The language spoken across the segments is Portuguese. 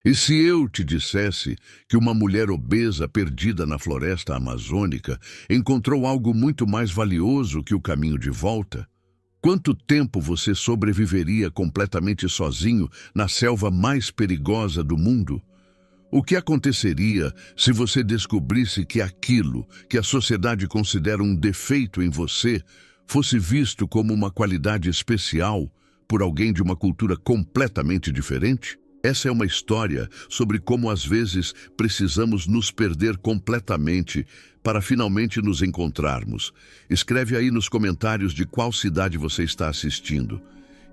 E se eu te dissesse que uma mulher obesa perdida na floresta amazônica encontrou algo muito mais valioso que o caminho de volta? Quanto tempo você sobreviveria completamente sozinho na selva mais perigosa do mundo? O que aconteceria se você descobrisse que aquilo que a sociedade considera um defeito em você fosse visto como uma qualidade especial por alguém de uma cultura completamente diferente? Essa é uma história sobre como às vezes precisamos nos perder completamente para finalmente nos encontrarmos. Escreve aí nos comentários de qual cidade você está assistindo.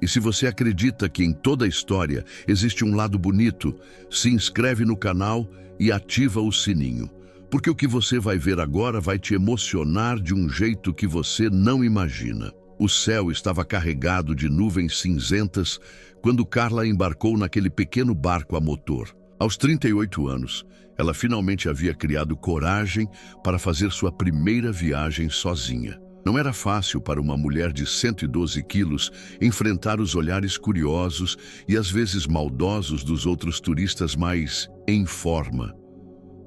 E se você acredita que em toda a história existe um lado bonito, se inscreve no canal e ativa o sininho. Porque o que você vai ver agora vai te emocionar de um jeito que você não imagina. O céu estava carregado de nuvens cinzentas quando Carla embarcou naquele pequeno barco a motor. Aos 38 anos, ela finalmente havia criado coragem para fazer sua primeira viagem sozinha. Não era fácil para uma mulher de 112 quilos enfrentar os olhares curiosos e às vezes maldosos dos outros turistas mais em forma.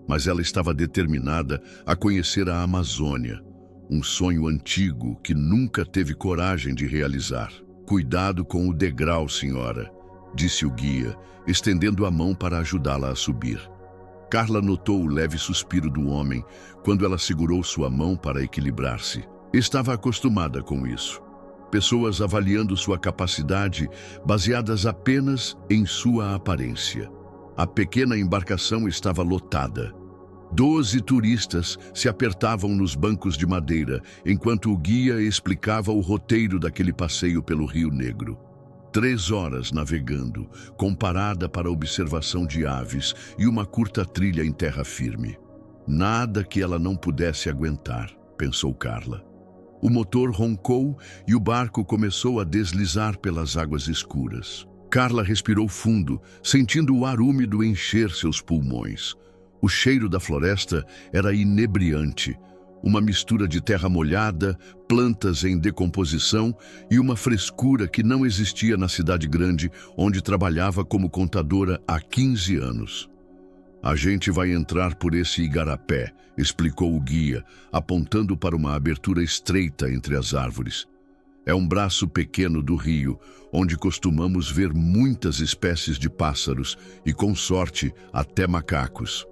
Mas ela estava determinada a conhecer a Amazônia, um sonho antigo que nunca teve coragem de realizar. Cuidado com o degrau, senhora, disse o guia, estendendo a mão para ajudá-la a subir. Carla notou o leve suspiro do homem quando ela segurou sua mão para equilibrar-se. Estava acostumada com isso. Pessoas avaliando sua capacidade baseadas apenas em sua aparência. A pequena embarcação estava lotada. 12 turistas se apertavam nos bancos de madeira, enquanto o guia explicava o roteiro daquele passeio pelo Rio Negro. 3 horas navegando, com parada para observação de aves e uma curta trilha em terra firme. Nada que ela não pudesse aguentar, pensou Carla. O motor roncou e o barco começou a deslizar pelas águas escuras. Carla respirou fundo, sentindo o ar úmido encher seus pulmões. O cheiro da floresta era inebriante, uma mistura de terra molhada, plantas em decomposição e uma frescura que não existia na cidade grande, onde trabalhava como contadora há 15 anos. A gente vai entrar por esse igarapé, explicou o guia, apontando para uma abertura estreita entre as árvores. É um braço pequeno do rio, onde costumamos ver muitas espécies de pássaros e, com sorte, até macacos.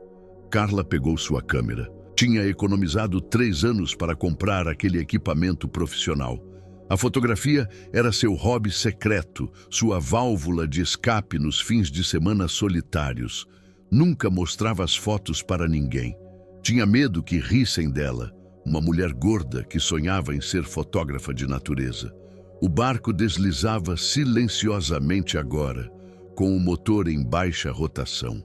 Carla pegou sua câmera. Tinha economizado 3 anos para comprar aquele equipamento profissional. A fotografia era seu hobby secreto, sua válvula de escape nos fins de semana solitários. Nunca mostrava as fotos para ninguém. Tinha medo que rissem dela, uma mulher gorda que sonhava em ser fotógrafa de natureza. O barco deslizava silenciosamente agora, com o motor em baixa rotação.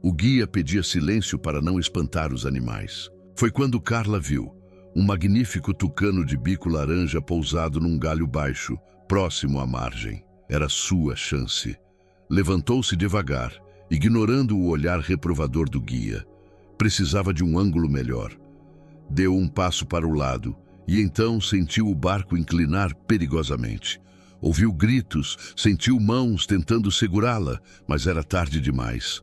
O guia pedia silêncio para não espantar os animais. Foi quando Carla viu um magnífico tucano de bico laranja pousado num galho baixo, próximo à margem. Era sua chance. Levantou-se devagar, ignorando o olhar reprovador do guia. Precisava de um ângulo melhor. Deu um passo para o lado e então sentiu o barco inclinar perigosamente. Ouviu gritos, sentiu mãos tentando segurá-la, mas era tarde demais.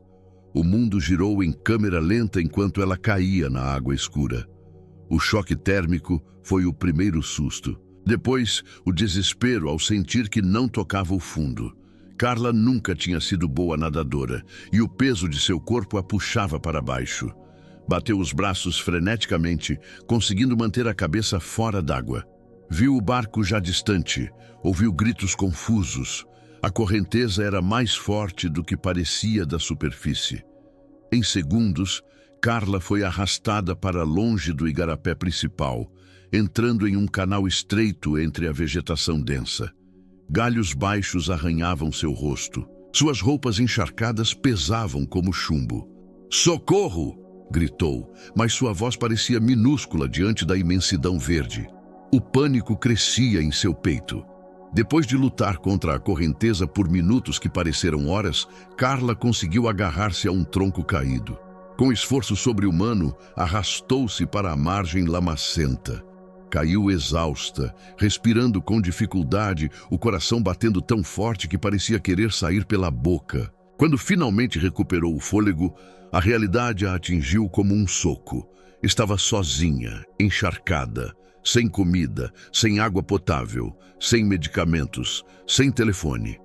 O mundo girou em câmera lenta enquanto ela caía na água escura. O choque térmico foi o primeiro susto. Depois, o desespero ao sentir que não tocava o fundo. Carla nunca tinha sido boa nadadora e o peso de seu corpo a puxava para baixo. Bateu os braços freneticamente, conseguindo manter a cabeça fora d'água. Viu o barco já distante, ouviu gritos confusos. A correnteza era mais forte do que parecia da superfície. Em segundos, Carla foi arrastada para longe do igarapé principal, entrando em um canal estreito entre a vegetação densa. Galhos baixos arranhavam seu rosto. Suas roupas encharcadas pesavam como chumbo. "Socorro!" gritou, mas sua voz parecia minúscula diante da imensidão verde. O pânico crescia em seu peito. Depois de lutar contra a correnteza por minutos que pareceram horas, Carla conseguiu agarrar-se a um tronco caído. Com esforço sobre-humano, arrastou-se para a margem lamacenta. Caiu exausta, respirando com dificuldade, o coração batendo tão forte que parecia querer sair pela boca. Quando finalmente recuperou o fôlego, a realidade a atingiu como um soco. Estava sozinha, encharcada, sem comida, sem água potável, sem medicamentos, sem telefone.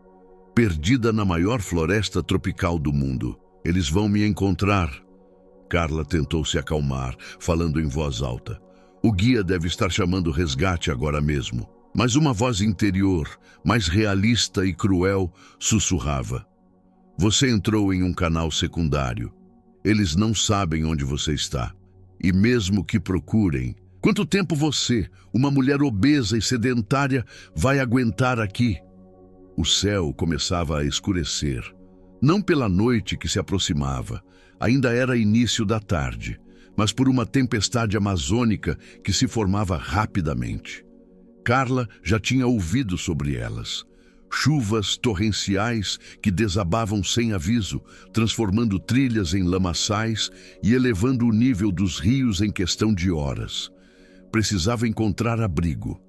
Perdida na maior floresta tropical do mundo. Eles vão me encontrar. Carla tentou se acalmar, falando em voz alta. O guia deve estar chamando o resgate agora mesmo. Mas uma voz interior, mais realista e cruel, sussurrava. Você entrou em um canal secundário. Eles não sabem onde você está. E mesmo que procurem, quanto tempo você, uma mulher obesa e sedentária, vai aguentar aqui? O céu começava a escurecer. Não pela noite que se aproximava, ainda era início da tarde, mas por uma tempestade amazônica que se formava rapidamente. Carla já tinha ouvido sobre elas. Chuvas torrenciais que desabavam sem aviso, transformando trilhas em lamaçais e elevando o nível dos rios em questão de horas. Precisava encontrar abrigo.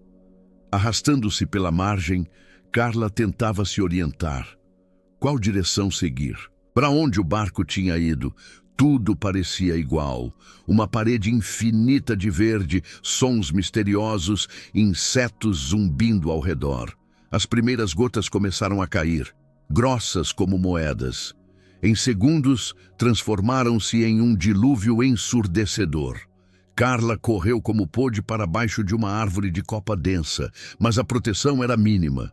Arrastando-se pela margem, Carla tentava se orientar. Qual direção seguir? Para onde o barco tinha ido? Tudo parecia igual. Uma parede infinita de verde, sons misteriosos, insetos zumbindo ao redor. As primeiras gotas começaram a cair, grossas como moedas. Em segundos, transformaram-se em um dilúvio ensurdecedor. Carla correu como pôde para baixo de uma árvore de copa densa, mas a proteção era mínima.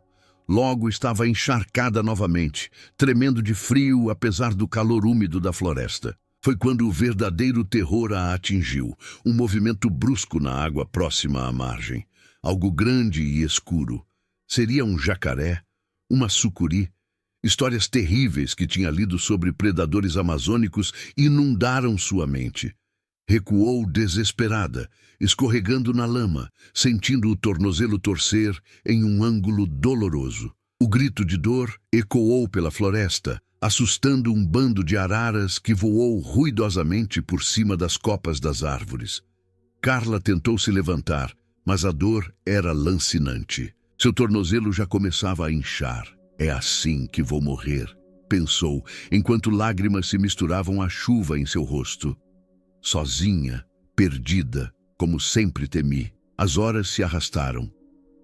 Logo estava encharcada novamente, tremendo de frio apesar do calor úmido da floresta. Foi quando o verdadeiro terror a atingiu, um movimento brusco na água próxima à margem. Algo grande e escuro. Seria um jacaré? Uma sucuri? Histórias terríveis que tinha lido sobre predadores amazônicos inundaram sua mente. Recuou desesperada, escorregando na lama, sentindo o tornozelo torcer em um ângulo doloroso. O grito de dor ecoou pela floresta, assustando um bando de araras que voou ruidosamente por cima das copas das árvores. Carla tentou se levantar, mas a dor era lancinante. Seu tornozelo já começava a inchar. É assim que vou morrer, pensou, enquanto lágrimas se misturavam à chuva em seu rosto. Sozinha, perdida, como sempre temi. As horas se arrastaram.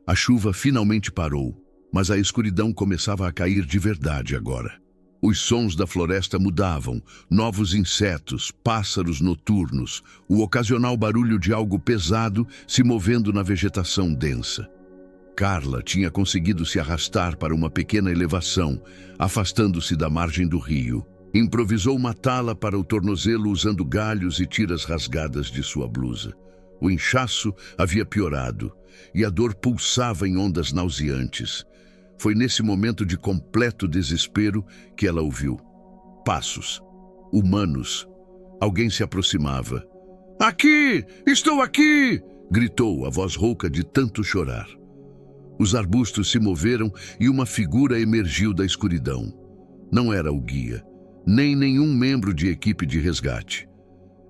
A chuva finalmente parou, mas a escuridão começava a cair de verdade agora. Os sons da floresta mudavam, novos insetos, pássaros noturnos, o ocasional barulho de algo pesado se movendo na vegetação densa. Carla tinha conseguido se arrastar para uma pequena elevação, afastando-se da margem do rio. Improvisou uma tala para o tornozelo usando galhos e tiras rasgadas de sua blusa. O inchaço havia piorado e a dor pulsava em ondas nauseantes. Foi nesse momento de completo desespero que ela ouviu. Passos. Humanos. Alguém se aproximava. "Aqui! Estou aqui!" gritou a voz rouca de tanto chorar. Os arbustos se moveram e uma figura emergiu da escuridão. Não era o guia, nem nenhum membro de equipe de resgate.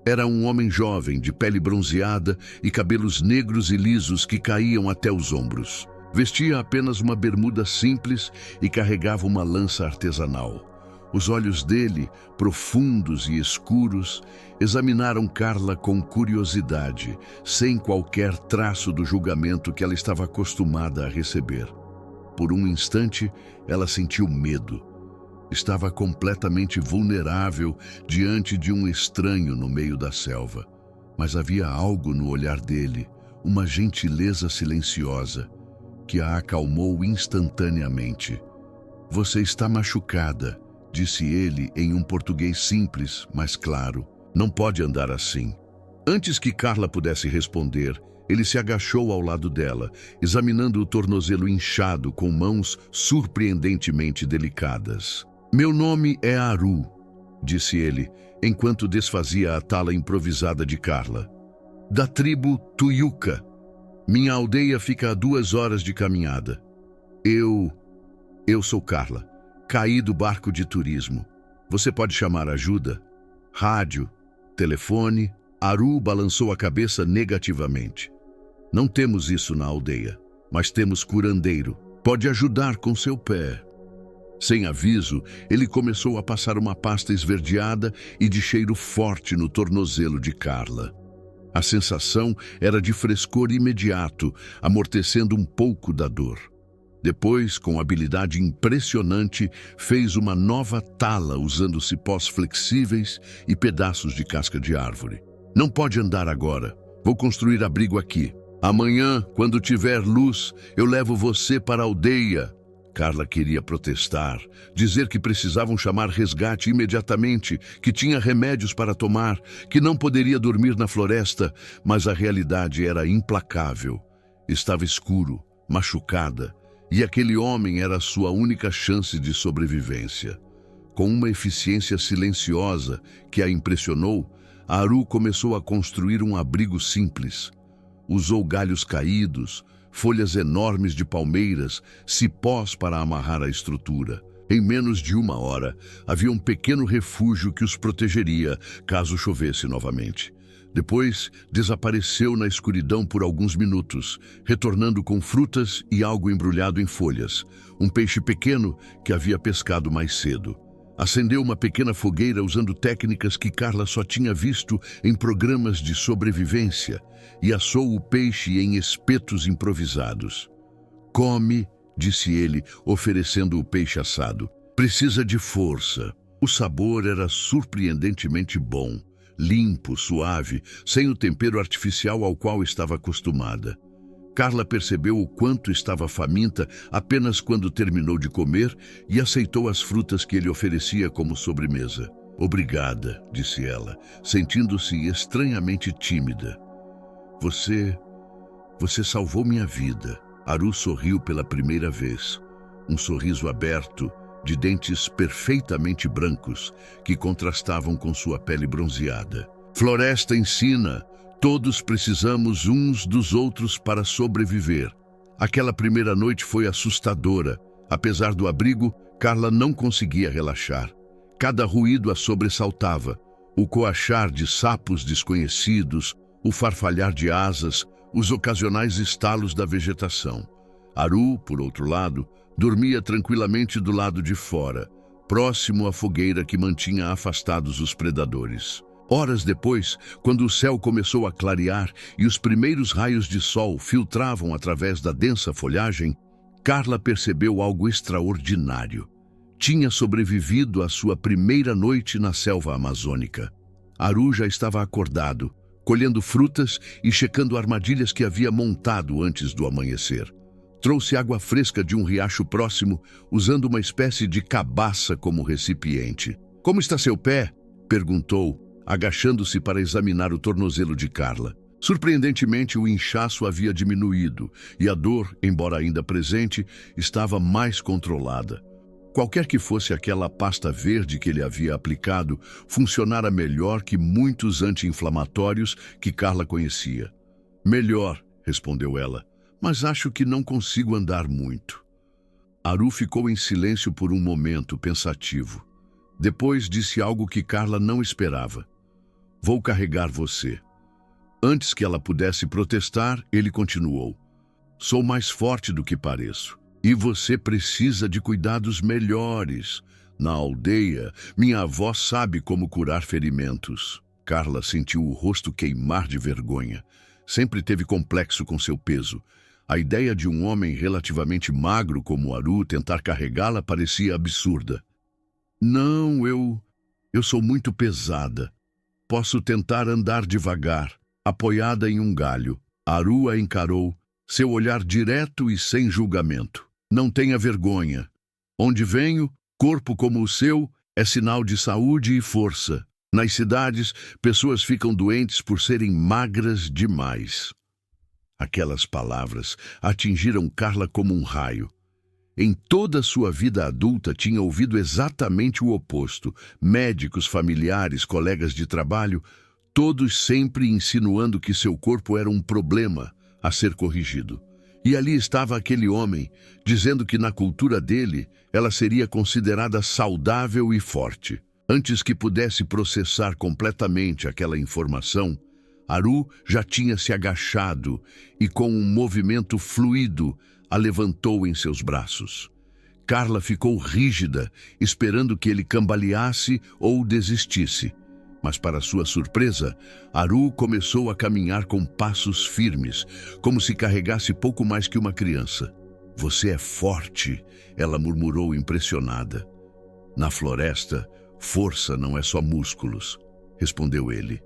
Era um homem jovem, de pele bronzeada e cabelos negros e lisos que caíam até os ombros. Vestia apenas uma bermuda simples e carregava uma lança artesanal. Os olhos dele, profundos e escuros, examinaram Carla com curiosidade, sem qualquer traço do julgamento que ela estava acostumada a receber. Por um instante, ela sentiu medo. Estava completamente vulnerável diante de um estranho no meio da selva. Mas havia algo no olhar dele, uma gentileza silenciosa, que a acalmou instantaneamente. "Você está machucada", disse ele em um português simples, mas claro. "Não pode andar assim." Antes que Carla pudesse responder, ele se agachou ao lado dela, examinando o tornozelo inchado com mãos surpreendentemente delicadas. "Meu nome é Aru", disse ele, enquanto desfazia a tala improvisada de Carla. "Da tribo Tuyuca. Minha aldeia fica a 2 horas de caminhada. Eu sou Carla. Caí do barco de turismo. Você pode chamar ajuda?" Rádio, telefone. Aru balançou a cabeça negativamente. "Não temos isso na aldeia, mas temos curandeiro. Pode ajudar com seu pé." Sem aviso, ele começou a passar uma pasta esverdeada e de cheiro forte no tornozelo de Carla. A sensação era de frescor imediato, amortecendo um pouco da dor. Depois, com habilidade impressionante, fez uma nova tala usando cipós flexíveis e pedaços de casca de árvore. Não pode andar agora. Vou construir abrigo aqui. Amanhã, quando tiver luz, eu levo você para a aldeia. Carla queria protestar, dizer que precisavam chamar resgate imediatamente, que tinha remédios para tomar, que não poderia dormir na floresta, mas a realidade era implacável. Estava escuro, machucada, e aquele homem era a sua única chance de sobrevivência. Com uma eficiência silenciosa que a impressionou, Aru começou a construir um abrigo simples. Usou galhos caídos, folhas enormes de palmeiras, cipós para amarrar a estrutura. Em menos de 1 hora, havia um pequeno refúgio que os protegeria caso chovesse novamente. Depois, desapareceu na escuridão por alguns minutos, retornando com frutas e algo embrulhado em folhas, um peixe pequeno que havia pescado mais cedo. Acendeu uma pequena fogueira usando técnicas que Carla só tinha visto em programas de sobrevivência e assou o peixe em espetos improvisados. "Come", disse ele, oferecendo o peixe assado. "Precisa de força." O sabor era surpreendentemente bom, limpo, suave, sem o tempero artificial ao qual estava acostumada. Carla percebeu o quanto estava faminta apenas quando terminou de comer e aceitou as frutas que ele oferecia como sobremesa. "Obrigada", disse ela, sentindo-se estranhamente tímida. Você salvou minha vida." Aru sorriu pela primeira vez. Um sorriso aberto, de dentes perfeitamente brancos, que contrastavam com sua pele bronzeada. "Floresta ensina. Todos precisamos uns dos outros para sobreviver." Aquela primeira noite foi assustadora. Apesar do abrigo, Carla não conseguia relaxar. Cada ruído a sobressaltava. O coachar de sapos desconhecidos, o farfalhar de asas, os ocasionais estalos da vegetação. Aru, por outro lado, dormia tranquilamente do lado de fora, próximo à fogueira que mantinha afastados os predadores. Horas depois, quando o céu começou a clarear e os primeiros raios de sol filtravam através da densa folhagem, Carla percebeu algo extraordinário. Tinha sobrevivido à sua primeira noite na selva amazônica. Aru já estava acordado, colhendo frutas e checando armadilhas que havia montado antes do amanhecer. Trouxe água fresca de um riacho próximo, usando uma espécie de cabaça como recipiente. "Como está seu pé?" perguntou, agachando-se para examinar o tornozelo de Carla. Surpreendentemente, o inchaço havia diminuído e a dor, embora ainda presente, estava mais controlada. Qualquer que fosse aquela pasta verde que ele havia aplicado, funcionara melhor que muitos anti-inflamatórios que Carla conhecia. "Melhor", respondeu ela, "mas acho que não consigo andar muito." Aru ficou em silêncio por um momento, pensativo. Depois disse algo que Carla não esperava. "Vou carregar você." Antes que ela pudesse protestar, ele continuou. "Sou mais forte do que pareço. E você precisa de cuidados melhores. Na aldeia, minha avó sabe como curar ferimentos." Carla sentiu o rosto queimar de vergonha. Sempre teve complexo com seu peso. A ideia de um homem relativamente magro como Aru tentar carregá-la parecia absurda. "Não, eu sou muito pesada. Posso tentar andar devagar." Apoiada em um galho, Aru a encarou, seu olhar direto e sem julgamento. "Não tenha vergonha. Onde venho, corpo como o seu, é sinal de saúde e força. Nas cidades, pessoas ficam doentes por serem magras demais." Aquelas palavras atingiram Carla como um raio. Em toda a sua vida adulta tinha ouvido exatamente o oposto. Médicos, familiares, colegas de trabalho, todos sempre insinuando que seu corpo era um problema a ser corrigido. E ali estava aquele homem, dizendo que na cultura dele, ela seria considerada saudável e forte. Antes que pudesse processar completamente aquela informação, Aru já tinha se agachado e, com um movimento fluido, a levantou em seus braços. Carla ficou rígida, esperando que ele cambaleasse ou desistisse. Mas, para sua surpresa, Aru começou a caminhar com passos firmes, como se carregasse pouco mais que uma criança. "Você é forte", ela murmurou impressionada. "Na floresta, força não é só músculos", respondeu ele.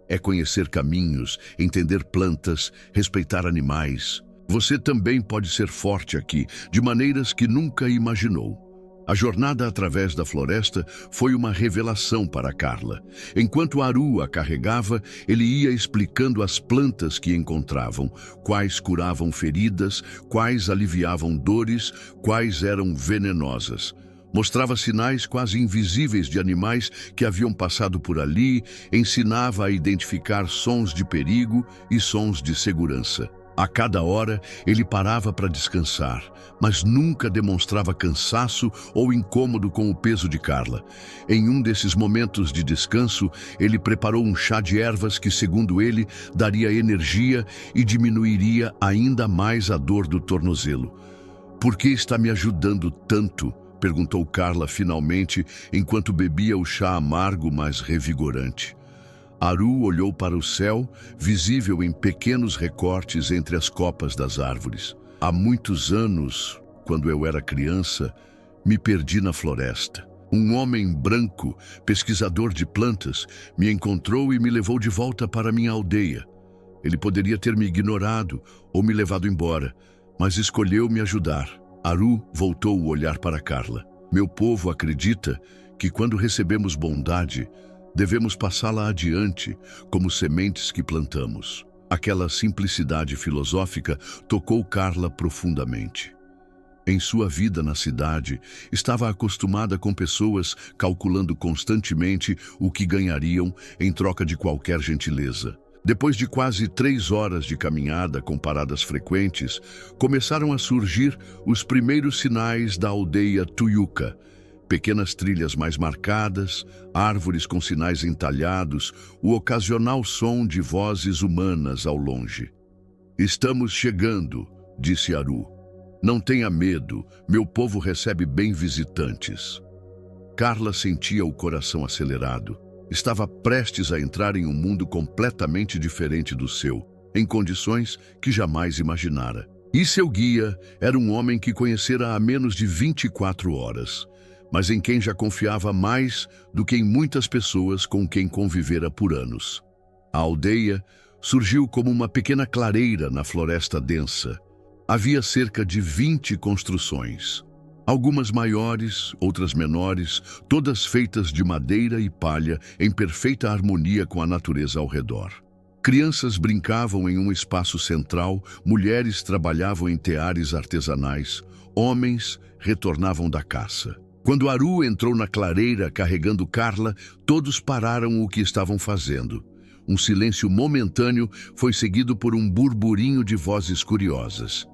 "É conhecer caminhos, entender plantas, respeitar animais. Você também pode ser forte aqui, de maneiras que nunca imaginou." A jornada através da floresta foi uma revelação para Carla. Enquanto Aru a carregava, ele ia explicando as plantas que encontravam, quais curavam feridas, quais aliviavam dores, quais eram venenosas. Mostrava sinais quase invisíveis de animais que haviam passado por ali, ensinava a identificar sons de perigo e sons de segurança. A cada hora, ele parava para descansar, mas nunca demonstrava cansaço ou incômodo com o peso de Carla. Em um desses momentos de descanso, ele preparou um chá de ervas que, segundo ele, daria energia e diminuiria ainda mais a dor do tornozelo. "Por que está me ajudando tanto?", perguntou Carla finalmente, enquanto bebia o chá amargo, mas revigorante. Aru olhou para o céu, visível em pequenos recortes entre as copas das árvores. "Há muitos anos, quando eu era criança, me perdi na floresta. Um homem branco, pesquisador de plantas, me encontrou e me levou de volta para minha aldeia. Ele poderia ter me ignorado ou me levado embora, mas escolheu me ajudar." Aru voltou o olhar para Carla. "Meu povo acredita que quando recebemos bondade, devemos passá-la adiante, como sementes que plantamos." Aquela simplicidade filosófica tocou Carla profundamente. Em sua vida na cidade, estava acostumada com pessoas calculando constantemente o que ganhariam em troca de qualquer gentileza. Depois de quase 3 horas de caminhada com paradas frequentes, começaram a surgir os primeiros sinais da aldeia Tuyuca. Pequenas trilhas mais marcadas, árvores com sinais entalhados, o ocasional som de vozes humanas ao longe. "Estamos chegando", disse Aru. "Não tenha medo, meu povo recebe bem visitantes." Carla sentia o coração acelerado. Estava prestes a entrar em um mundo completamente diferente do seu, em condições que jamais imaginara. E seu guia era um homem que conhecera há menos de 24 horas. Mas em quem já confiava mais do que em muitas pessoas com quem convivera por anos. A aldeia surgiu como uma pequena clareira na floresta densa. Havia cerca de 20 construções. Algumas maiores, outras menores, todas feitas de madeira e palha em perfeita harmonia com a natureza ao redor. Crianças brincavam em um espaço central, mulheres trabalhavam em teares artesanais, homens retornavam da caça. Quando Aru entrou na clareira carregando Carla, todos pararam o que estavam fazendo. Um silêncio momentâneo foi seguido por um burburinho de vozes curiosas.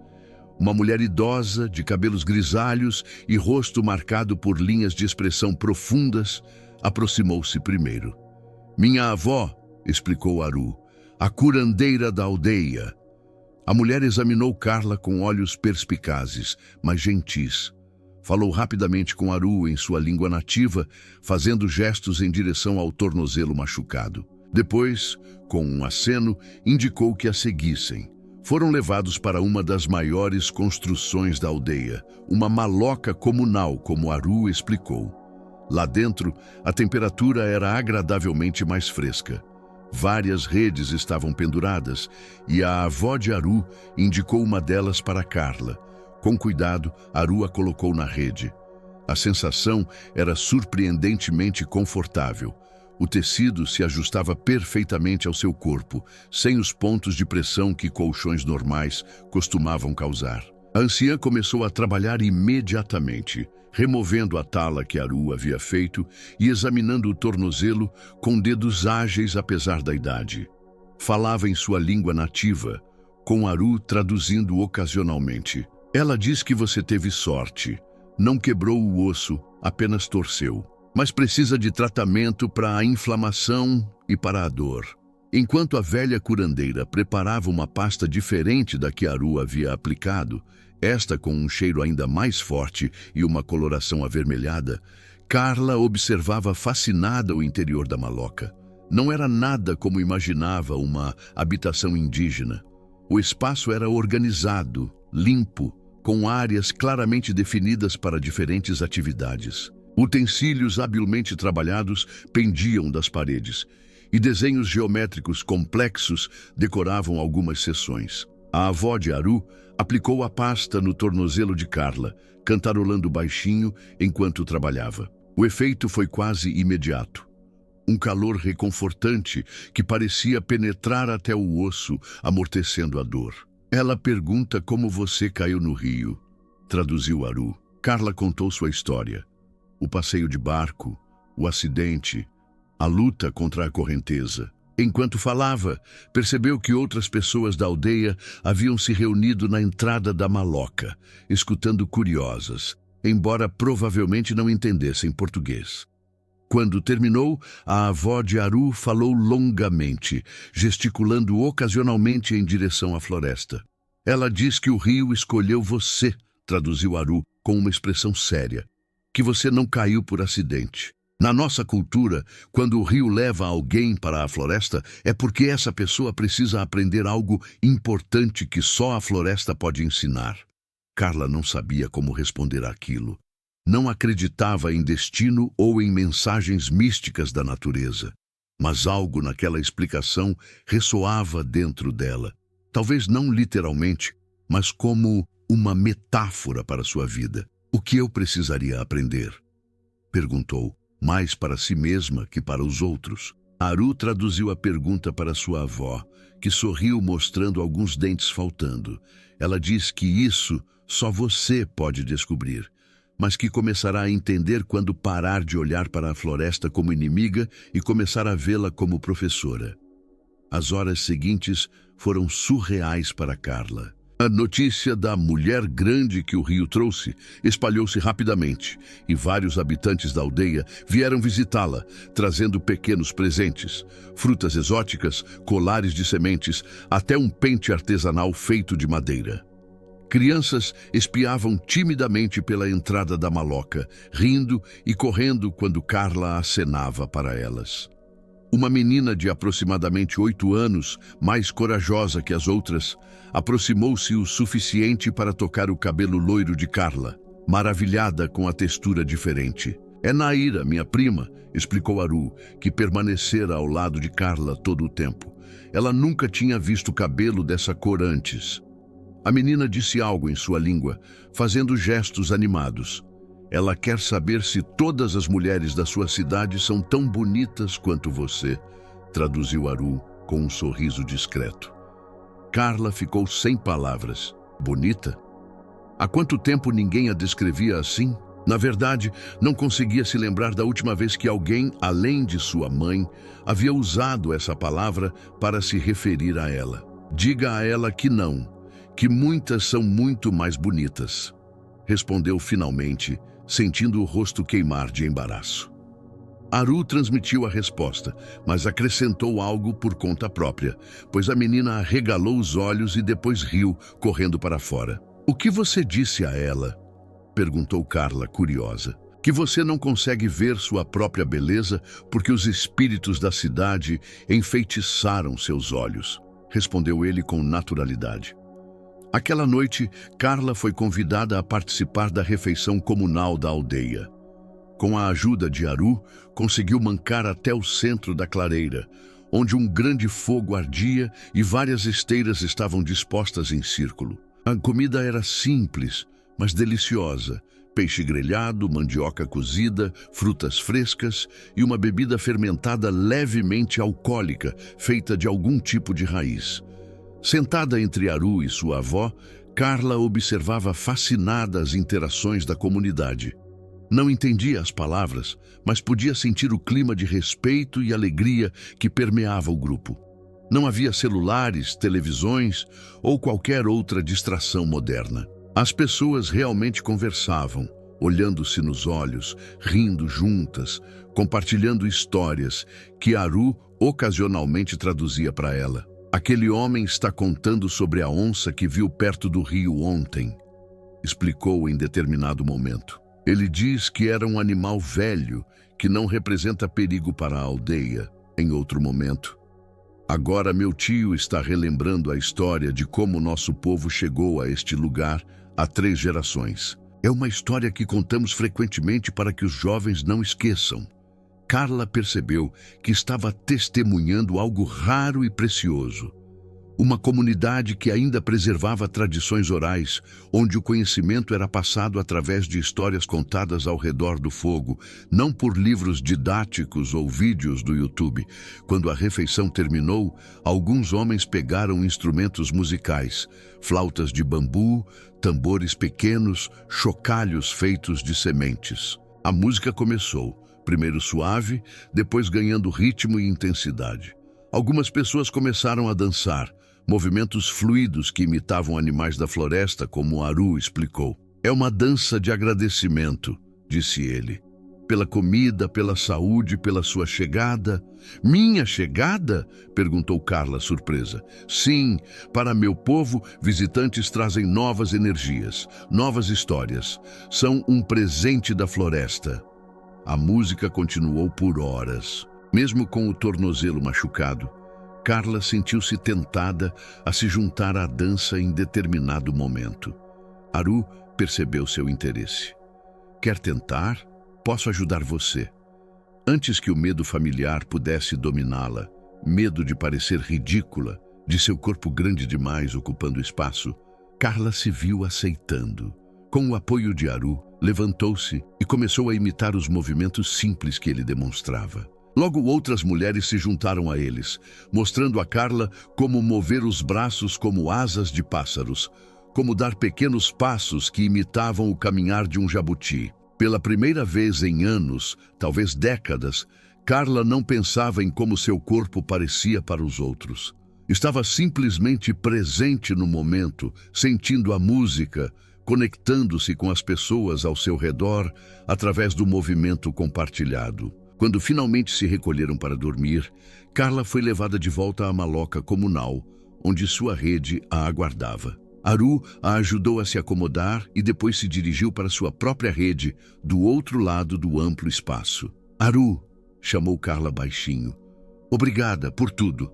Uma mulher idosa, de cabelos grisalhos e rosto marcado por linhas de expressão profundas, aproximou-se primeiro. "Minha avó", explicou Aru, "a curandeira da aldeia." A mulher examinou Carla com olhos perspicazes, mas gentis. Falou rapidamente com Aru em sua língua nativa, fazendo gestos em direção ao tornozelo machucado. Depois, com um aceno, indicou que a seguissem. Foram levados para uma das maiores construções da aldeia, uma maloca comunal, como Aru explicou. Lá dentro, a temperatura era agradavelmente mais fresca. Várias redes estavam penduradas e a avó de Aru indicou uma delas para Carla. Com cuidado, Aru a colocou na rede. A sensação era surpreendentemente confortável. O tecido se ajustava perfeitamente ao seu corpo, sem os pontos de pressão que colchões normais costumavam causar. A anciã começou a trabalhar imediatamente, removendo a tala que Aru havia feito e examinando o tornozelo com dedos ágeis apesar da idade. Falava em sua língua nativa, com Aru traduzindo ocasionalmente. "Ela diz que você teve sorte. Não quebrou o osso, apenas torceu. Mas precisa de tratamento para a inflamação e para a dor." Enquanto a velha curandeira preparava uma pasta diferente da que Aru havia aplicado, esta com um cheiro ainda mais forte e uma coloração avermelhada, Carla observava fascinada o interior da maloca. Não era nada como imaginava uma habitação indígena. O espaço era organizado, limpo, com áreas claramente definidas para diferentes atividades. Utensílios habilmente trabalhados pendiam das paredes, e desenhos geométricos complexos decoravam algumas seções. A avó de Aru aplicou a pasta no tornozelo de Carla, cantarolando baixinho enquanto trabalhava. O efeito foi quase imediato. Um calor reconfortante que parecia penetrar até o osso, amortecendo a dor. Ela pergunta como você caiu no rio, traduziu Aru. Carla contou sua história. O passeio de barco, o acidente, a luta contra a correnteza. Enquanto falava, percebeu que outras pessoas da aldeia haviam se reunido na entrada da maloca, escutando curiosas, embora provavelmente não entendessem português. Quando terminou, a avó de Aru falou longamente, gesticulando ocasionalmente em direção à floresta. Ela diz que o rio escolheu você, traduziu Aru com uma expressão séria, que você não caiu por acidente. Na nossa cultura, quando o rio leva alguém para a floresta, é porque essa pessoa precisa aprender algo importante que só a floresta pode ensinar. Carla não sabia como responder àquilo. Não acreditava em destino ou em mensagens místicas da natureza. Mas algo naquela explicação ressoava dentro dela. Talvez não literalmente, mas como uma metáfora para sua vida. O que eu precisaria aprender? Perguntou, mais para si mesma que para os outros. Aru traduziu a pergunta para sua avó, que sorriu mostrando alguns dentes faltando. Ela diz que isso só você pode descobrir, mas que começará a entender quando parar de olhar para a floresta como inimiga e começar a vê-la como professora. As horas seguintes foram surreais para Carla. A notícia da mulher grande que o rio trouxe espalhou-se rapidamente, e vários habitantes da aldeia vieram visitá-la, trazendo pequenos presentes, frutas exóticas, colares de sementes, até um pente artesanal feito de madeira. Crianças espiavam timidamente pela entrada da maloca, rindo e correndo quando Carla acenava para elas. Uma menina de aproximadamente 8 anos, mais corajosa que as outras, aproximou-se o suficiente para tocar o cabelo loiro de Carla, maravilhada com a textura diferente. É Naira, minha prima, explicou Aru, que permanecera ao lado de Carla todo o tempo. Ela nunca tinha visto cabelo dessa cor antes. A menina disse algo em sua língua, fazendo gestos animados. Ela quer saber se todas as mulheres da sua cidade são tão bonitas quanto você, traduziu Aru com um sorriso discreto. Carla ficou sem palavras. Bonita? Há quanto tempo ninguém a descrevia assim? Na verdade, não conseguia se lembrar da última vez que alguém, além de sua mãe, havia usado essa palavra para se referir a ela. Diga a ela que não, que muitas são muito mais bonitas, respondeu finalmente, sentindo o rosto queimar de embaraço. Aru transmitiu a resposta, mas acrescentou algo por conta própria, pois a menina arregalou os olhos e depois riu, correndo para fora. O que você disse a ela? Perguntou Carla, curiosa. Que você não consegue ver sua própria beleza porque os espíritos da cidade enfeitiçaram seus olhos, respondeu ele com naturalidade. Aquela noite, Carla foi convidada a participar da refeição comunal da aldeia. Com a ajuda de Aru, conseguiu mancar até o centro da clareira, onde um grande fogo ardia e várias esteiras estavam dispostas em círculo. A comida era simples, mas deliciosa. Peixe grelhado, mandioca cozida, frutas frescas e uma bebida fermentada levemente alcoólica, feita de algum tipo de raiz. Sentada entre Aru e sua avó, Carla observava fascinada as interações da comunidade. Não entendia as palavras, mas podia sentir o clima de respeito e alegria que permeava o grupo. Não havia celulares, televisões ou qualquer outra distração moderna. As pessoas realmente conversavam, olhando-se nos olhos, rindo juntas, compartilhando histórias que Aru ocasionalmente traduzia para ela. Aquele homem está contando sobre a onça que viu perto do rio ontem, explicou em determinado momento. Ele diz que era um animal velho que não representa perigo para a aldeia. Em outro momento, agora meu tio está relembrando a história de como nosso povo chegou a este lugar há 3 gerações. É uma história que contamos frequentemente para que os jovens não esqueçam. Carla percebeu que estava testemunhando algo raro e precioso. Uma comunidade que ainda preservava tradições orais, onde o conhecimento era passado através de histórias contadas ao redor do fogo, não por livros didáticos ou vídeos do YouTube. Quando a refeição terminou, alguns homens pegaram instrumentos musicais, flautas de bambu, tambores pequenos, chocalhos feitos de sementes. A música começou, primeiro suave, depois ganhando ritmo e intensidade. Algumas pessoas começaram a dançar, movimentos fluidos que imitavam animais da floresta, como Aru explicou. É uma dança de agradecimento, disse ele. Pela comida, pela saúde, pela sua chegada. Minha chegada? Perguntou Carla, surpresa. Sim, para meu povo, visitantes trazem novas energias, novas histórias. São um presente da floresta. A música continuou por horas. Mesmo com o tornozelo machucado, Carla sentiu-se tentada a se juntar à dança em determinado momento. Aru percebeu seu interesse. Quer tentar? Posso ajudar você. Antes que o medo familiar pudesse dominá-la, medo de parecer ridícula, de seu corpo grande demais ocupando espaço, Carla se viu aceitando. Com o apoio de Aru, levantou-se e começou a imitar os movimentos simples que ele demonstrava. Logo outras mulheres se juntaram a eles, mostrando a Carla como mover os braços como asas de pássaros, como dar pequenos passos que imitavam o caminhar de um jabuti. Pela primeira vez em anos, talvez décadas, Carla não pensava em como seu corpo parecia para os outros. Estava simplesmente presente no momento, sentindo a música, conectando-se com as pessoas ao seu redor através do movimento compartilhado. Quando finalmente se recolheram para dormir, Carla foi levada de volta à maloca comunal, onde sua rede a aguardava. Aru a ajudou a se acomodar e depois se dirigiu para sua própria rede, do outro lado do amplo espaço. Aru, chamou Carla baixinho. Obrigada por tudo.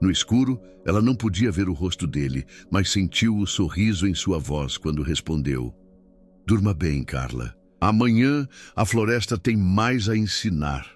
No escuro, ela não podia ver o rosto dele, mas sentiu o sorriso em sua voz quando respondeu. Durma bem, Carla. Amanhã, a floresta tem mais a ensinar.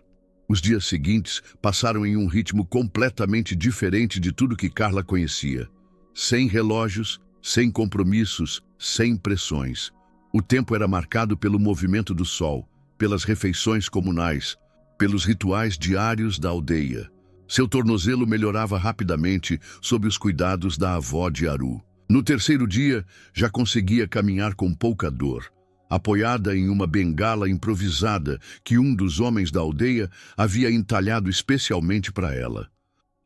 Os dias seguintes passaram em um ritmo completamente diferente de tudo que Carla conhecia. Sem relógios, sem compromissos, sem pressões. O tempo era marcado pelo movimento do sol, pelas refeições comunais, pelos rituais diários da aldeia. Seu tornozelo melhorava rapidamente sob os cuidados da avó de Aru. No terceiro dia, já conseguia caminhar com pouca dor, apoiada em uma bengala improvisada que um dos homens da aldeia havia entalhado especialmente para ela.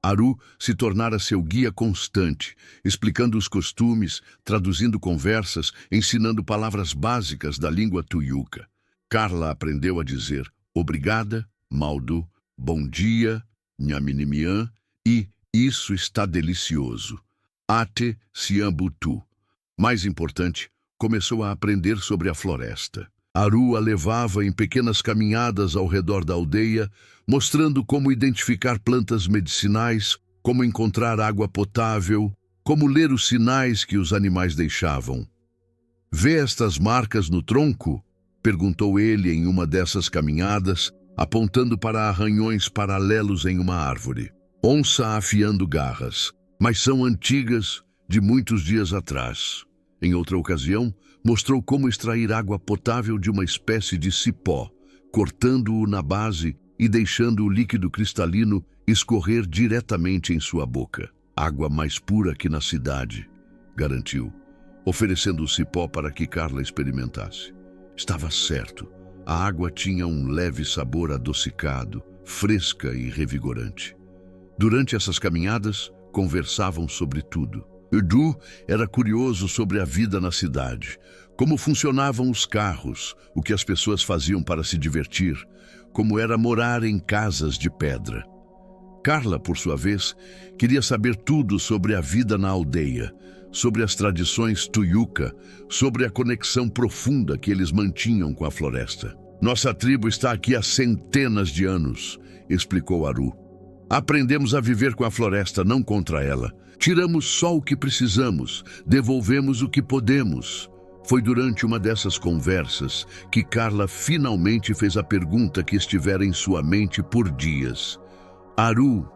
Aru se tornara seu guia constante, explicando os costumes, traduzindo conversas, ensinando palavras básicas da língua tuiuca. Carla aprendeu a dizer obrigada, maldu, bom dia, nhaminimian e isso está delicioso. Ate siambutu. Mais importante, começou a aprender sobre a floresta. Aru a levava em pequenas caminhadas ao redor da aldeia, mostrando como identificar plantas medicinais, como encontrar água potável, como ler os sinais que os animais deixavam. Vê estas marcas no tronco? Perguntou ele em uma dessas caminhadas, apontando para arranhões paralelos em uma árvore. Onça afiando garras, mas são antigas, de muitos dias atrás. Em outra ocasião, mostrou como extrair água potável de uma espécie de cipó, cortando-o na base e deixando o líquido cristalino escorrer diretamente em sua boca. Água mais pura que na cidade, garantiu, oferecendo o cipó para que Carla experimentasse. Estava certo. A água tinha um leve sabor adocicado, fresca e revigorante. Durante essas caminhadas, conversavam sobre tudo. Edu era curioso sobre a vida na cidade, como funcionavam os carros, o que as pessoas faziam para se divertir, como era morar em casas de pedra. Carla, por sua vez, queria saber tudo sobre a vida na aldeia, sobre as tradições Tuyuca, sobre a conexão profunda que eles mantinham com a floresta. Nossa tribo está aqui há centenas de anos, explicou Aru. Aprendemos a viver com a floresta, não contra ela. Tiramos só o que precisamos, devolvemos o que podemos. Foi durante uma dessas conversas que Carla finalmente fez a pergunta que estivera em sua mente por dias. Aru,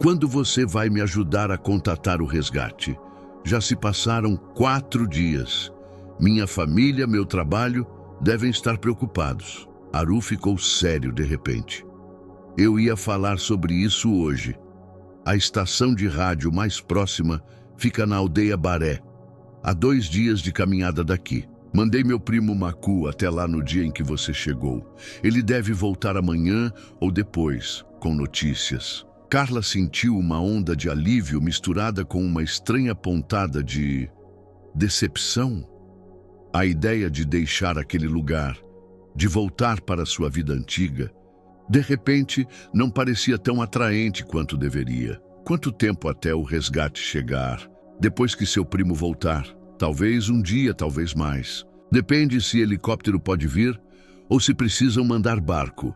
quando você vai me ajudar a contatar o resgate? Já se passaram 4 dias. Minha família, meu trabalho, devem estar preocupados. Aru ficou sério de repente. Eu ia falar sobre isso hoje. A estação de rádio mais próxima fica na aldeia Baré, a 2 dias de caminhada daqui. Mandei meu primo Macu até lá no dia em que você chegou. Ele deve voltar amanhã ou depois, com notícias. Carla sentiu uma onda de alívio misturada com uma estranha pontada de decepção. A ideia de deixar aquele lugar, de voltar para sua vida antiga, de repente não parecia tão atraente quanto deveria. Quanto tempo até o resgate chegar? Depois que seu primo voltar? Talvez um dia, talvez mais. Depende se helicóptero pode vir ou se precisam mandar barco.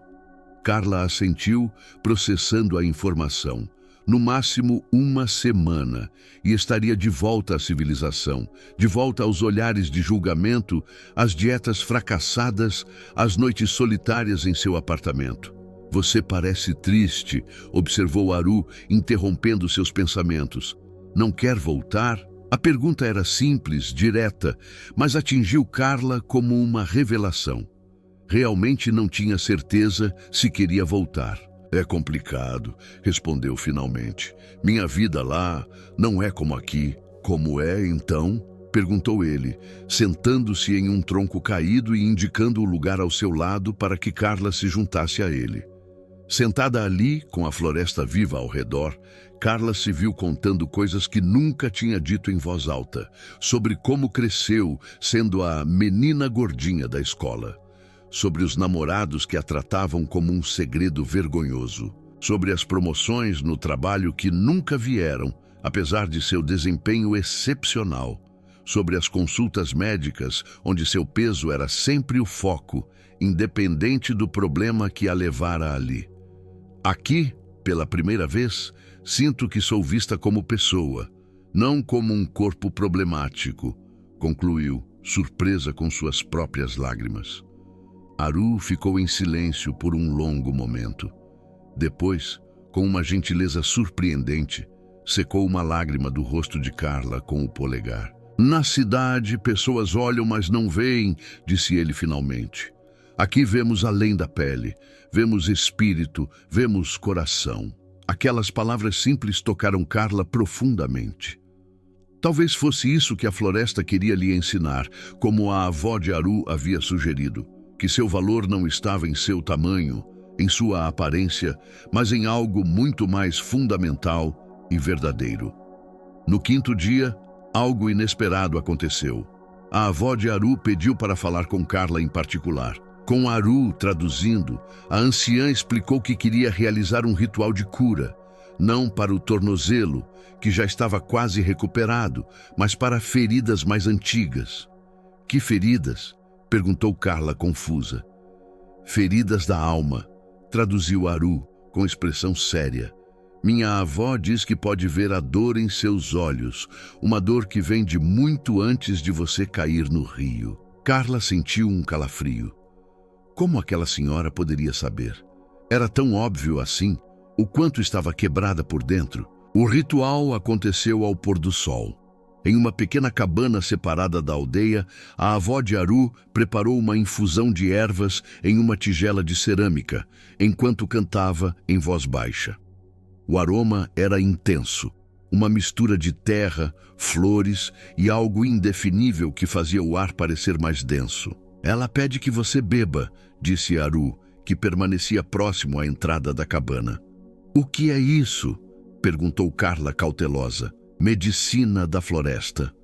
Carla assentiu, processando a informação. No máximo 1 semana, e estaria de volta à civilização, de volta aos olhares de julgamento, às dietas fracassadas, às noites solitárias em seu apartamento. Você parece triste, observou Aru, interrompendo seus pensamentos. Não quer voltar? A pergunta era simples, direta, mas atingiu Carla como uma revelação. Realmente não tinha certeza se queria voltar. É complicado, respondeu finalmente. Minha vida lá não é como aqui. Como é, então? Perguntou ele, sentando-se em um tronco caído e indicando o lugar ao seu lado para que Carla se juntasse a ele. Sentada ali, com a floresta viva ao redor, Carla se viu contando coisas que nunca tinha dito em voz alta, sobre como cresceu sendo a menina gordinha da escola, sobre os namorados que a tratavam como um segredo vergonhoso, sobre as promoções no trabalho que nunca vieram, apesar de seu desempenho excepcional, sobre as consultas médicas, onde seu peso era sempre o foco, independente do problema que a levara ali. Aqui, pela primeira vez, sinto que sou vista como pessoa, não como um corpo problemático, concluiu, surpresa com suas próprias lágrimas. Aru ficou em silêncio por um longo momento. Depois, com uma gentileza surpreendente, secou uma lágrima do rosto de Carla com o polegar. Na cidade, pessoas olham, mas não veem, disse ele finalmente. Aqui vemos além da pele, vemos espírito, vemos coração. Aquelas palavras simples tocaram Carla profundamente. Talvez fosse isso que a floresta queria lhe ensinar, como a avó de Aru havia sugerido, que seu valor não estava em seu tamanho, em sua aparência, mas em algo muito mais fundamental e verdadeiro. No 5º dia, algo inesperado aconteceu. A avó de Aru pediu para falar com Carla em particular. Com Aru traduzindo, a anciã explicou que queria realizar um ritual de cura, não para o tornozelo, que já estava quase recuperado, mas para feridas mais antigas. Que feridas? Perguntou Carla confusa. Feridas da alma, traduziu Aru com expressão séria. Minha avó diz que pode ver a dor em seus olhos, uma dor que vem de muito antes de você cair no rio. Carla sentiu um calafrio. Como aquela senhora poderia saber? Era tão óbvio assim, o quanto estava quebrada por dentro. O ritual aconteceu ao pôr do sol. Em uma pequena cabana separada da aldeia, a avó de Aru preparou uma infusão de ervas em uma tigela de cerâmica, enquanto cantava em voz baixa. O aroma era intenso, uma mistura de terra, flores e algo indefinível que fazia o ar parecer mais denso. Ela pede que você beba, disse Aru, que permanecia próximo à entrada da cabana. O que é isso? Perguntou Carla cautelosa. Medicina da floresta.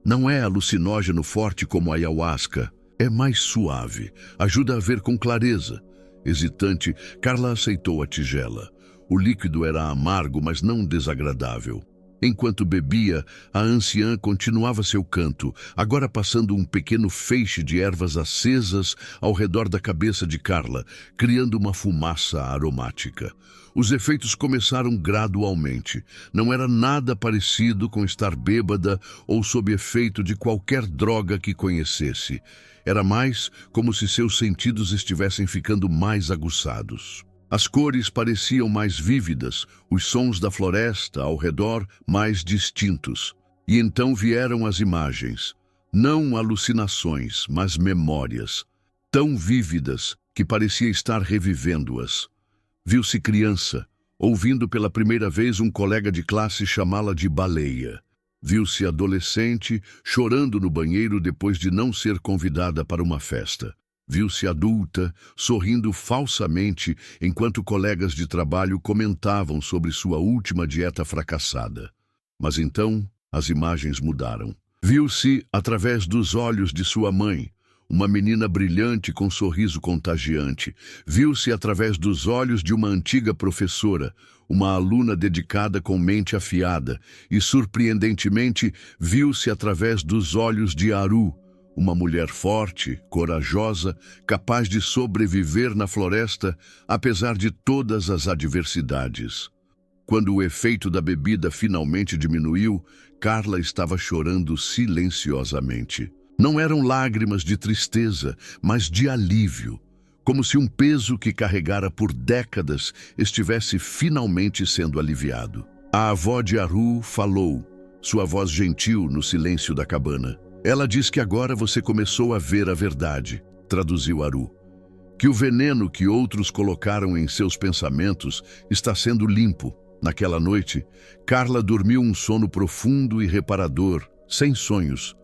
Não é alucinógeno forte como a ayahuasca. É mais suave, ajuda a ver com clareza. Hesitante, Carla aceitou a tigela. O líquido era amargo, mas não desagradável. Enquanto bebia, a anciã continuava seu canto, agora passando um pequeno feixe de ervas acesas ao redor da cabeça de Carla, criando uma fumaça aromática. Os efeitos começaram gradualmente. Não era nada parecido com estar bêbada ou sob efeito de qualquer droga que conhecesse. Era mais como se seus sentidos estivessem ficando mais aguçados. As cores pareciam mais vívidas, os sons da floresta ao redor mais distintos. E então vieram as imagens. Não alucinações, mas memórias. Tão vívidas que parecia estar revivendo-as. Viu-se criança, ouvindo pela primeira vez um colega de classe chamá-la de baleia. Viu-se adolescente, chorando no banheiro depois de não ser convidada para uma festa. Viu-se adulta, sorrindo falsamente, enquanto colegas de trabalho comentavam sobre sua última dieta fracassada. Mas então, as imagens mudaram. Viu-se através dos olhos de sua mãe, uma menina brilhante com sorriso contagiante. Viu-se através dos olhos de uma antiga professora, uma aluna dedicada com mente afiada. E, surpreendentemente, viu-se através dos olhos de Aru, uma mulher forte, corajosa, capaz de sobreviver na floresta, apesar de todas as adversidades. Quando o efeito da bebida finalmente diminuiu, Carla estava chorando silenciosamente. Não eram lágrimas de tristeza, mas de alívio, como se um peso que carregara por décadas estivesse finalmente sendo aliviado. A avó de Aru falou, sua voz gentil no silêncio da cabana. Ela diz que agora você começou a ver a verdade, traduziu Aru. Que o veneno que outros colocaram em seus pensamentos está sendo limpo. Naquela noite, Carla dormiu um sono profundo e reparador, sem sonhos.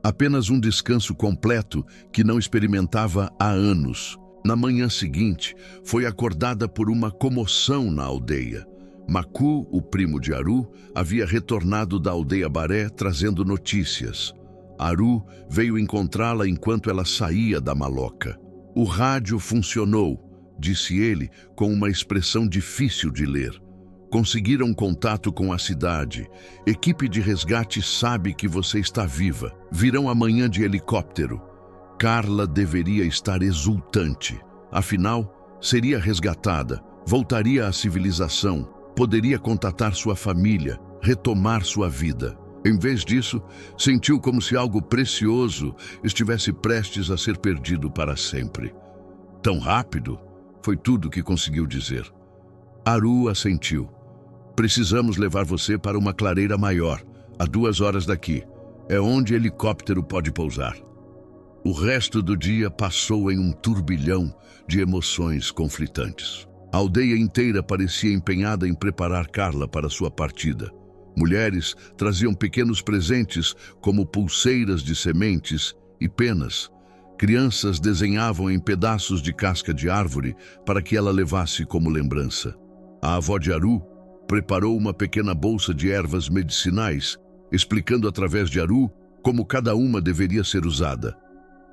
Apenas um descanso completo que não experimentava há anos. Na manhã seguinte, foi acordada por uma comoção na aldeia. Macu, o primo de Aru, havia retornado da aldeia Baré trazendo notícias. Aru veio encontrá-la enquanto ela saía da maloca. O rádio funcionou, disse ele com uma expressão difícil de ler. Conseguiram contato com a cidade. Equipe de resgate sabe que você está viva. Virão amanhã de helicóptero. Carla deveria estar exultante. Afinal, seria resgatada, voltaria à civilização, poderia contatar sua família, retomar sua vida. Em vez disso, sentiu como se algo precioso estivesse prestes a ser perdido para sempre. Tão rápido? Foi tudo que conseguiu dizer. Aru assentiu. Precisamos levar você para uma clareira maior, a 2 horas daqui. É onde helicóptero pode pousar. O resto do dia passou em um turbilhão de emoções conflitantes. A aldeia inteira parecia empenhada em preparar Carla para sua partida. Mulheres traziam pequenos presentes, como pulseiras de sementes e penas. Crianças desenhavam em pedaços de casca de árvore para que ela levasse como lembrança. A avó de Aru preparou uma pequena bolsa de ervas medicinais, explicando através de Aru como cada uma deveria ser usada.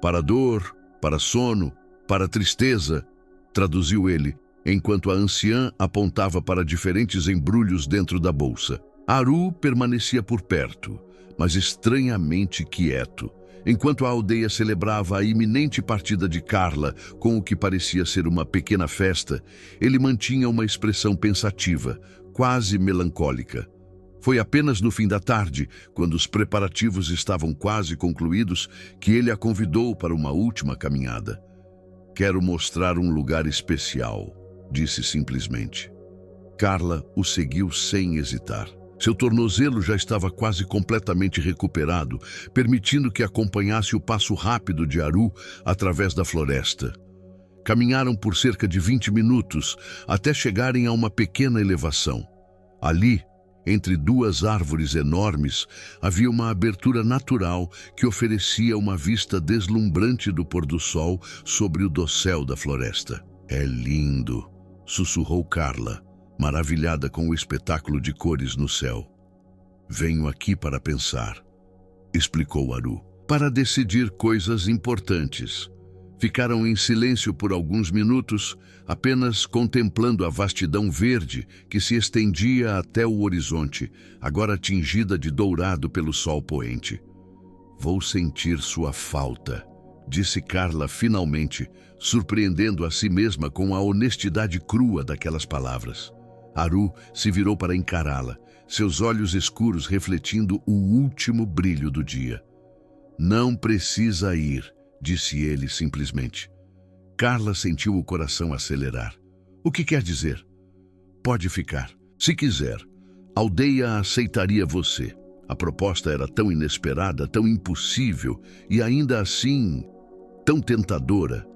Para dor, para sono, para tristeza, traduziu ele, enquanto a anciã apontava para diferentes embrulhos dentro da bolsa. Aru permanecia por perto, mas estranhamente quieto, enquanto a aldeia celebrava a iminente partida de Carla com o que parecia ser uma pequena festa. Ele mantinha uma expressão pensativa, quase melancólica. Foi apenas no fim da tarde, quando os preparativos estavam quase concluídos, que ele a convidou para uma última caminhada. Quero mostrar um lugar especial, disse simplesmente. Carla o seguiu sem hesitar. Seu tornozelo já estava quase completamente recuperado, permitindo que acompanhasse o passo rápido de Aru através da floresta. Caminharam por cerca de 20 minutos até chegarem a uma pequena elevação. Ali, entre 2 árvores enormes, havia uma abertura natural que oferecia uma vista deslumbrante do pôr do sol sobre o dossel da floresta. É lindo, sussurrou Carla, maravilhada com o espetáculo de cores no céu. Venho aqui para pensar, explicou Aru, para decidir coisas importantes. Ficaram em silêncio por alguns minutos, apenas contemplando a vastidão verde que se estendia até o horizonte, agora tingida de dourado pelo sol poente. "Vou sentir sua falta", disse Carla finalmente, surpreendendo a si mesma com a honestidade crua daquelas palavras. Aru se virou para encará-la, seus olhos escuros refletindo o último brilho do dia. "Não precisa ir", disse ele simplesmente. Carla sentiu o coração acelerar. "O que quer dizer?" "Pode ficar. Se quiser. A aldeia aceitaria você." A proposta era tão inesperada, tão impossível e ainda assim tão tentadora.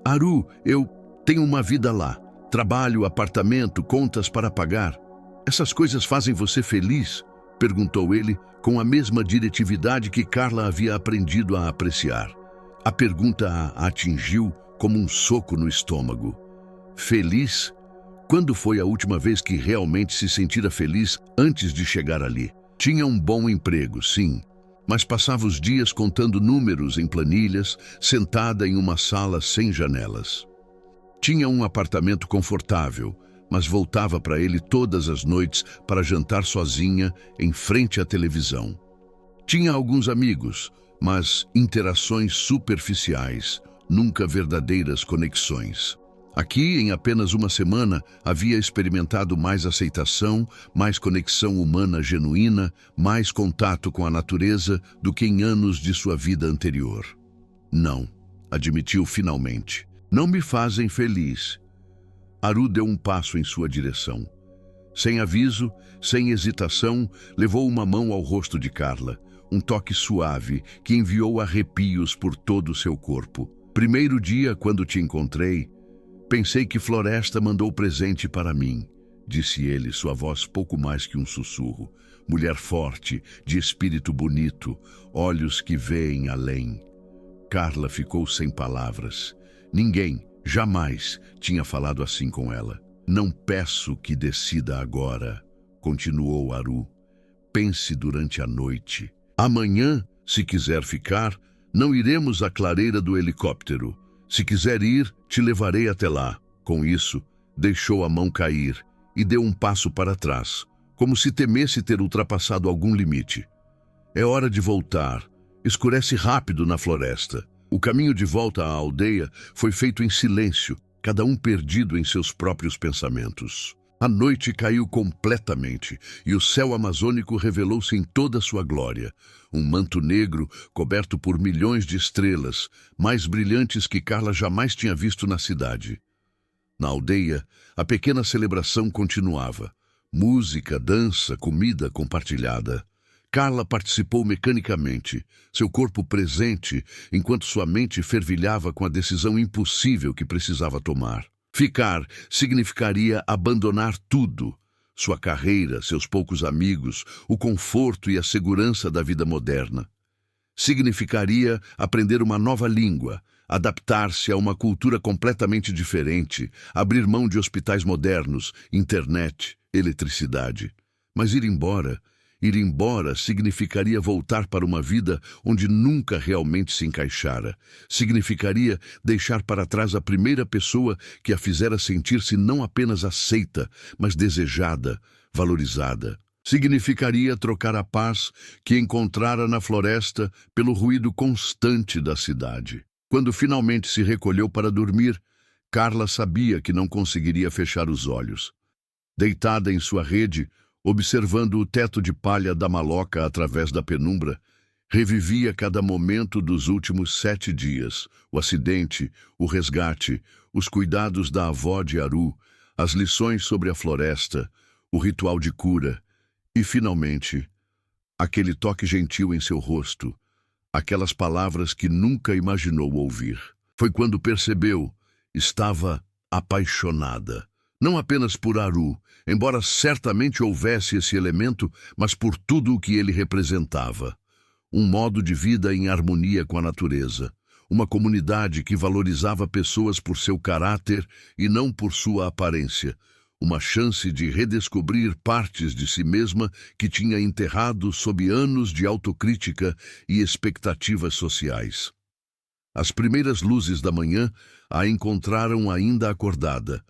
"Aru, eu tenho uma vida lá. Trabalho, apartamento, contas para pagar. Essas coisas fazem você feliz?" perguntou ele com a mesma diretividade que Carla havia aprendido a apreciar. A pergunta a atingiu como um soco no estômago. Feliz? Quando foi a última vez que realmente se sentira feliz antes de chegar ali? Tinha um bom emprego, sim, mas passava os dias contando números em planilhas, sentada em uma sala sem janelas. Tinha um apartamento confortável, mas voltava para ele todas as noites para jantar sozinha em frente à televisão. Tinha alguns amigos, mas interações superficiais, nunca verdadeiras conexões. Aqui, em apenas uma semana, havia experimentado mais aceitação, mais conexão humana genuína, mais contato com a natureza do que em anos de sua vida anterior. "Não", admitiu finalmente. "Não me fazem feliz." Aru deu um passo em sua direção. Sem aviso, sem hesitação, levou uma mão ao rosto de Carla, um toque suave que enviou arrepios por todo o seu corpo. "Primeiro dia, quando te encontrei, pensei que Floresta mandou presente para mim", disse ele, sua voz pouco mais que um sussurro. Mulher forte, de espírito bonito, olhos que veem além. Carla ficou sem palavras. Ninguém, jamais, tinha falado assim com ela. "Não peço que decida agora", continuou Aru. "Pense durante a noite. Amanhã, se quiser ficar, não iremos à clareira do helicóptero. Se quiser ir, te levarei até lá." Com isso, deixou a mão cair e deu um passo para trás, como se temesse ter ultrapassado algum limite. "É hora de voltar. Escurece rápido na floresta." O caminho de volta à aldeia foi feito em silêncio, cada um perdido em seus próprios pensamentos. A noite caiu completamente e o céu amazônico revelou-se em toda sua glória. Um manto negro coberto por milhões de estrelas, mais brilhantes que Carla jamais tinha visto na cidade. Na aldeia, a pequena celebração continuava. Música, dança, comida compartilhada. Carla participou mecanicamente, seu corpo presente, enquanto sua mente fervilhava com a decisão impossível que precisava tomar. Ficar significaria abandonar tudo: sua carreira, seus poucos amigos, o conforto e a segurança da vida moderna. Significaria aprender uma nova língua, adaptar-se a uma cultura completamente diferente, abrir mão de hospitais modernos, internet, eletricidade. Mas ir embora significaria voltar para uma vida onde nunca realmente se encaixara. Significaria deixar para trás a primeira pessoa que a fizera sentir-se não apenas aceita, mas desejada, valorizada. Significaria trocar a paz que encontrara na floresta pelo ruído constante da cidade. Quando finalmente se recolheu para dormir, Carla sabia que não conseguiria fechar os olhos. Deitada em sua rede, observando o teto de palha da maloca através da penumbra, revivia cada momento dos últimos 7 dias, o acidente, o resgate, os cuidados da avó de Aru, as lições sobre a floresta, o ritual de cura e, finalmente, aquele toque gentil em seu rosto, aquelas palavras que nunca imaginou ouvir. Foi quando percebeu, estava apaixonada. Não apenas por Aru, embora certamente houvesse esse elemento, mas por tudo o que ele representava. Um modo de vida em harmonia com a natureza. Uma comunidade que valorizava pessoas por seu caráter e não por sua aparência. Uma chance de redescobrir partes de si mesma que tinha enterrado sob anos de autocrítica e expectativas sociais. As primeiras luzes da manhã a encontraram ainda acordada,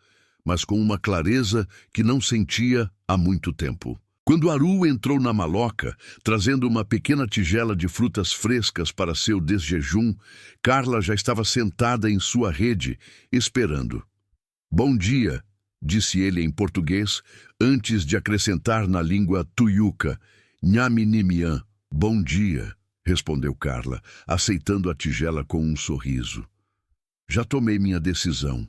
mas com uma clareza que não sentia há muito tempo. Quando Aru entrou na maloca, trazendo uma pequena tigela de frutas frescas para seu desjejum, Carla já estava sentada em sua rede, esperando. "Bom dia", disse ele em português, antes de acrescentar na língua tuiuca, "Nhaminimian, bom dia", respondeu Carla, aceitando a tigela com um sorriso. "Já tomei minha decisão."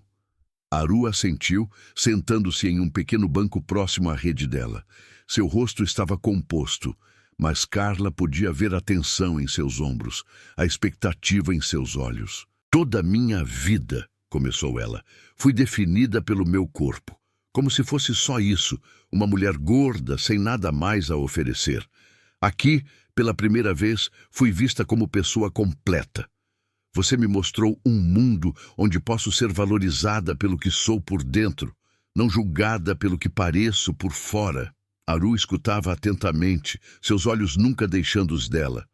Aru assentiu, sentando-se em um pequeno banco próximo à rede dela. Seu rosto estava composto, mas Carla podia ver a tensão em seus ombros, a expectativa em seus olhos. "Toda a minha vida", começou ela, "fui definida pelo meu corpo, como se fosse só isso, uma mulher gorda sem nada mais a oferecer. Aqui, pela primeira vez, fui vista como pessoa completa. Você me mostrou um mundo onde posso ser valorizada pelo que sou por dentro, não julgada pelo que pareço por fora." Aru escutava atentamente, seus olhos nunca deixando os dela.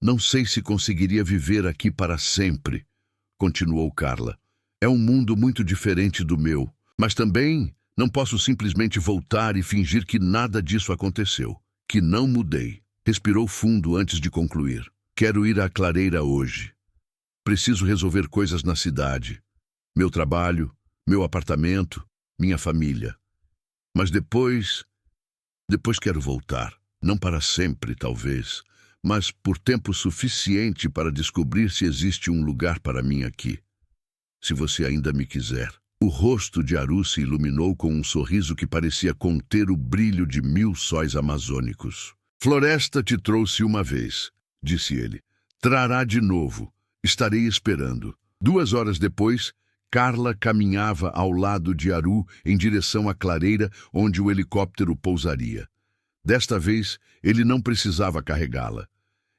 "Não sei se conseguiria viver aqui para sempre", continuou Carla. "É um mundo muito diferente do meu, mas também não posso simplesmente voltar e fingir que nada disso aconteceu, que não mudei." Respirou fundo antes de concluir. "Quero ir à clareira hoje. Preciso resolver coisas na cidade. Meu trabalho, meu apartamento, minha família. Mas depois quero voltar. Não para sempre, talvez, mas por tempo suficiente para descobrir se existe um lugar para mim aqui. Se você ainda me quiser." O rosto de Aru se iluminou com um sorriso que parecia conter o brilho de 1000 sóis amazônicos. "Floresta te trouxe uma vez", disse ele. "Trará de novo. Estarei esperando." 2 horas depois, Carla caminhava ao lado de Aru em direção à clareira onde o helicóptero pousaria. Desta vez, ele não precisava carregá-la.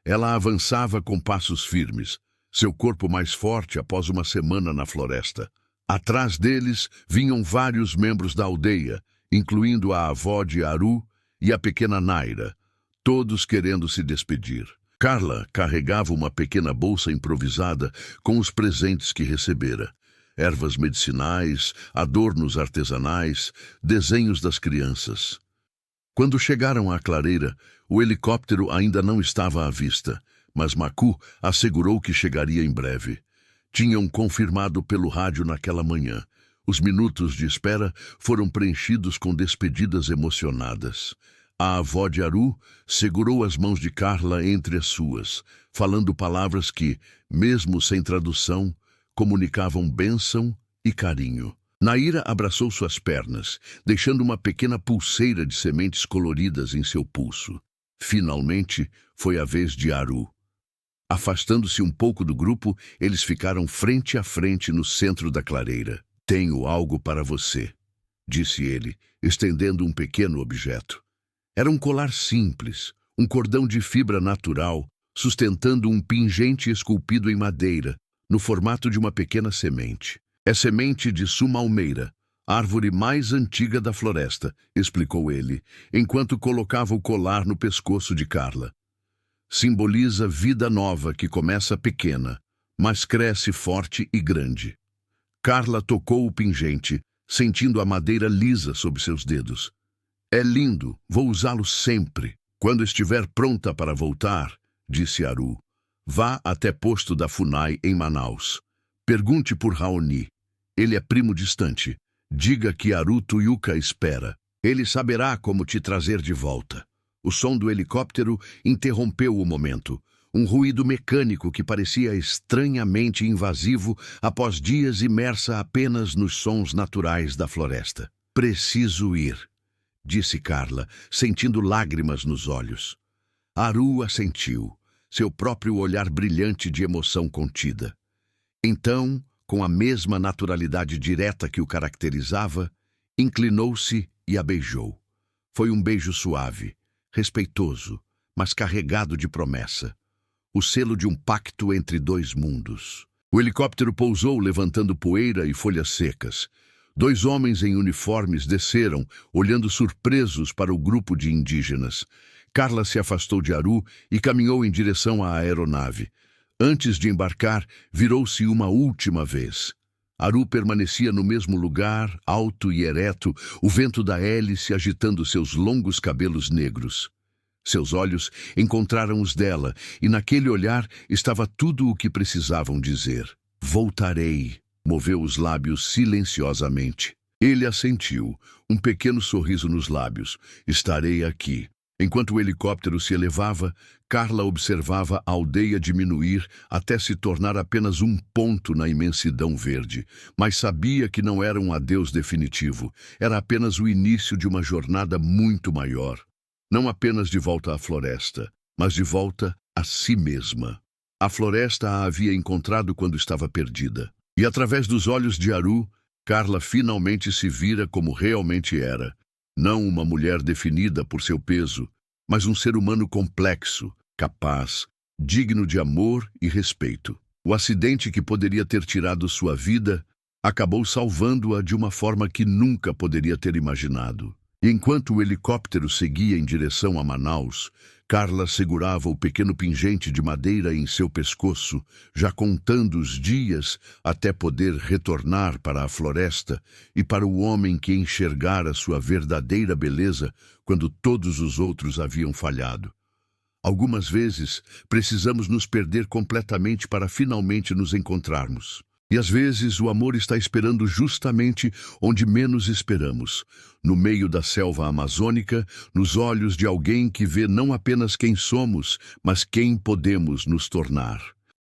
Ela avançava com passos firmes, seu corpo mais forte após uma semana na floresta. Atrás deles vinham vários membros da aldeia, incluindo a avó de Aru e a pequena Naira, todos querendo se despedir. Carla carregava uma pequena bolsa improvisada com os presentes que recebera. Ervas medicinais, adornos artesanais, desenhos das crianças. Quando chegaram à clareira, o helicóptero ainda não estava à vista, mas Maku assegurou que chegaria em breve. Tinham confirmado pelo rádio naquela manhã. Os minutos de espera foram preenchidos com despedidas emocionadas. A avó de Aru segurou as mãos de Carla entre as suas, falando palavras que, mesmo sem tradução, comunicavam bênção e carinho. Naira abraçou suas pernas, deixando uma pequena pulseira de sementes coloridas em seu pulso. Finalmente, foi a vez de Aru. Afastando-se um pouco do grupo, eles ficaram frente a frente no centro da clareira. "Tenho algo para você", disse ele, estendendo um pequeno objeto. Era um colar simples, um cordão de fibra natural, sustentando um pingente esculpido em madeira, no formato de uma pequena semente. "É semente de sumalmeira, árvore mais antiga da floresta", explicou ele, enquanto colocava o colar no pescoço de Carla. "Simboliza vida nova que começa pequena, mas cresce forte e grande." Carla tocou o pingente, sentindo a madeira lisa sob seus dedos. "É lindo, vou usá-lo sempre." "Quando estiver pronta para voltar", disse Aru, "vá até posto da FUNAI em Manaus. Pergunte por Raoni. Ele é primo distante. Diga que Aru Tuiuca espera. Ele saberá como te trazer de volta." O som do helicóptero interrompeu o momento. Um ruído mecânico que parecia estranhamente invasivo após dias imersa apenas nos sons naturais da floresta. "Preciso ir", disse Carla, sentindo lágrimas nos olhos. Aru assentiu, seu próprio olhar brilhante de emoção contida. Então, com a mesma naturalidade direta que o caracterizava, inclinou-se e a beijou. Foi um beijo suave, respeitoso, mas carregado de promessa. O selo de um pacto entre 2 mundos. O helicóptero pousou levantando poeira e folhas secas. 2 homens em uniformes desceram, olhando surpresos para o grupo de indígenas. Carla se afastou de Aru e caminhou em direção à aeronave. Antes de embarcar, virou-se uma última vez. Aru permanecia no mesmo lugar, alto e ereto, o vento da hélice agitando seus longos cabelos negros. Seus olhos encontraram os dela, e naquele olhar estava tudo o que precisavam dizer. Voltarei, moveu os lábios silenciosamente. Ele assentiu, um pequeno sorriso nos lábios. Estarei aqui. Enquanto o helicóptero se elevava, Carla observava a aldeia diminuir até se tornar apenas um ponto na imensidão verde, mas sabia que não era um adeus definitivo, era apenas o início de uma jornada muito maior. Não apenas de volta à floresta, mas de volta a si mesma. A floresta a havia encontrado quando estava perdida. E através dos olhos de Aru, Carla finalmente se vira como realmente era. Não uma mulher definida por seu peso, mas um ser humano complexo, capaz, digno de amor e respeito. O acidente que poderia ter tirado sua vida acabou salvando-a de uma forma que nunca poderia ter imaginado. E enquanto o helicóptero seguia em direção a Manaus, Carla segurava o pequeno pingente de madeira em seu pescoço, já contando os dias até poder retornar para a floresta e para o homem que enxergara sua verdadeira beleza quando todos os outros haviam falhado. Algumas vezes, precisamos nos perder completamente para finalmente nos encontrarmos. E às vezes o amor está esperando justamente onde menos esperamos, no meio da selva amazônica, nos olhos de alguém que vê não apenas quem somos, mas quem podemos nos tornar.